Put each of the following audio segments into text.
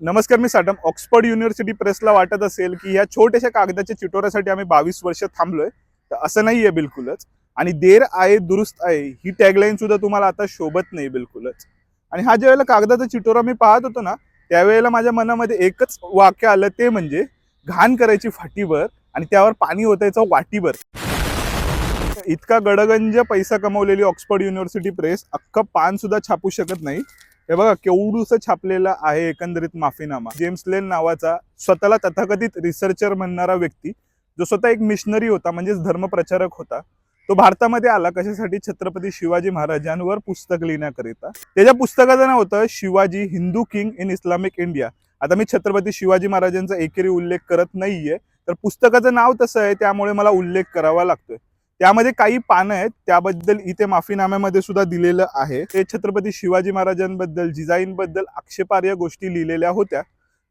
नमस्कार, मी Satam. Oxford university प्रेसला वाटत असेल की ह्या छोट्याशा कागदाच्या चिटोऱ्यासाठी आम्ही 22 वर्ष थांबलोय, तर असं नाहीये बिलकुलच. आणि देर आये दुरुस्त आहे ही टॅगलाईन सुद्धा तुम्हाला आता शोभत नाही बिलकुलच. आणि हा ज्या वेळेला कागदाचा चिटोरा मी पाहत होतो ना, त्यावेळेला माझ्या मनामध्ये एकच वाक्य आलं, ते म्हणजे घाण करायची फाटीवर आणि त्यावर पाणी ओतायचं वाटीवर. इतका गडगंज पैसा कमवलेली ऑक्सफर्ड युनिव्हर्सिटी प्रेस अख्खं पान सुद्धा छापू शकत नाही. हे बघा केवढूसं छापलेलं आहे एकंदरीत माफीनामा. जेम्स लेन नावाचा स्वतःला तथाकथित रिसर्चर म्हणणारा व्यक्ती, जो स्वतः एक मिशनरी होता, म्हणजेच धर्मप्रचारक होता, तो भारतामध्ये आला कशासाठी? छत्रपती शिवाजी महाराजांवर पुस्तक लिहिण्याकरिता. त्याच्या पुस्तकाचं नाव होतं Shivaji, Hindu king in Islamic India. आता मी छत्रपती शिवाजी महाराजांचा एकेरी उल्लेख करत नाहीये, तर पुस्तकाचं नाव तसं आहे, त्यामुळे मला उल्लेख करावा लागतोय. त्यामध्ये काही पानं आहेत, त्याबद्दल इथे माफीनाम्यामध्ये सुद्धा दिलेलं आहे. ते छत्रपती शिवाजी महाराजांबद्दल, जिजाईंबद्दल आक्षेपार्ह गोष्टी लिहिलेल्या होत्या.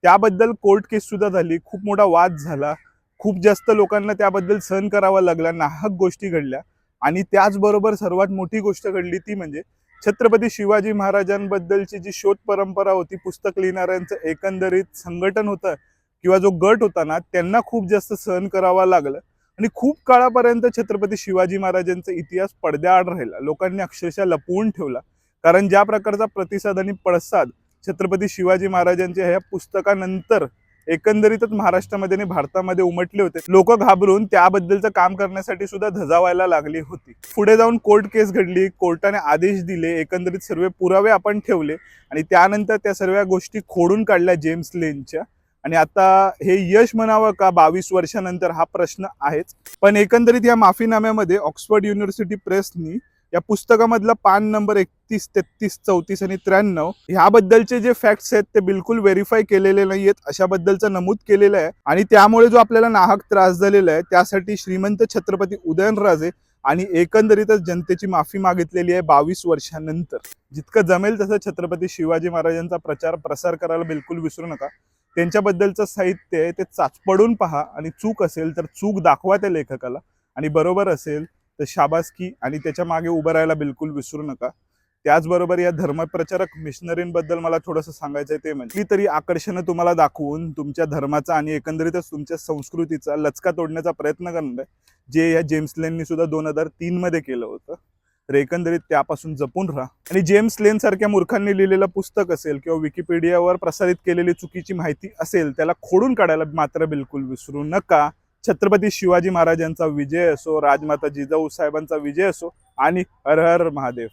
त्याबद्दल कोर्ट केस सुद्धा झाली, खूप मोठा वाद झाला, खूप जास्त लोकांना त्याबद्दल सहन करावा लागला, नाहक गोष्टी घडल्या. आणि त्याचबरोबर सर्वात मोठी गोष्ट घडली ती म्हणजे छत्रपती शिवाजी महाराजांबद्दलची जी शोध परंपरा होती, पुस्तक लिहिणाऱ्यांचं एकंदरीत संघटन होतं किंवा जो गट होता ना, त्यांना खूप जास्त सहन करावा लागलं. आणि खूप काळापर्यंत छत्रपती शिवाजी महाराजांचा इतिहास पडद्याआड राहिला, लोकांनी अक्षरशः लपवून ठेवला. कारण ज्या प्रकारचा प्रतिसाद आणि पडसाद छत्रपती शिवाजी महाराजांच्या ह्या पुस्तकानंतर एकंदरीतच महाराष्ट्रामध्ये आणि भारतामध्ये उमटले होते, लोक घाबरून त्याबद्दलचं काम करण्यासाठी सुद्धा धजावायला लागली होती. पुढे जाऊन कोर्ट केस घडली, कोर्टाने आदेश दिले, एकंदरीत सर्व पुरावे आपण ठेवले आणि त्यानंतर त्या सर्व गोष्टी खोडून काढल्या जेम्स लेनच्या. आणि आता हे यश म्हणावं का 22 वर्षानंतर, हा प्रश्न आहेच. पण एकंदरीत या माफीनाम्यामध्ये ऑक्सफर्ड युनिव्हर्सिटी प्रेसनी या पुस्तकामधला पान नंबर 31, 33, 34 आणि 93 ह्याबद्दलचे जे फॅक्ट्स आहेत ते बिलकुल व्हेरीफाय केलेले नाहीयेत, अशाबद्दलचं नमूद केलेलं आहे. आणि त्यामुळे जो आपल्याला नाहक त्रास झालेला आहे, त्यासाठी श्रीमंत छत्रपती उदयनराजे आणि एकंदरीतच जनतेची माफी मागितलेली आहे 22 वर्षानंतर. जितकं जमेल तसं छत्रपती शिवाजी महाराजांचा प्रचार प्रसार करायला बिलकुल विसरू नका. त्यांच्याबद्दलचं साहित्य आहे ते चाचपडून पहा आणि चूक असेल तर चूक दाखवा त्या लेखकाला, आणि बरोबर असेल तर शाबासकी आणि त्याच्या मागे उभं राहायला बिलकुल विसरू नका. त्याचबरोबर या धर्मप्रचारक मिशनरींबद्दल मला थोडंसं सांगायचं आहे, ते म्हणजे तरी आकर्षणं तुम्हाला दाखवून तुमच्या धर्माचा आणि एकंदरीतच तुमच्या संस्कृतीचा लचका तोडण्याचा प्रयत्न करणार, जे या जेम्स लेननी सुद्धा 2003 मध्ये केलं होतं. तर एकंदरीत त्यापासून जपून राहा. आणि जेम्स लेन सारख्या मूर्खांनी लिहिलेलं पुस्तक असेल किंवा विकिपीडियावर प्रसारित केलेली चुकीची माहिती असेल, त्याला खोडून काढायला मात्र बिलकुल विसरू नका. छत्रपती शिवाजी महाराजांचा विजय असो, राजमाता जिजाऊ साहेबांचा विजय असो, आणि हर हर महादेव.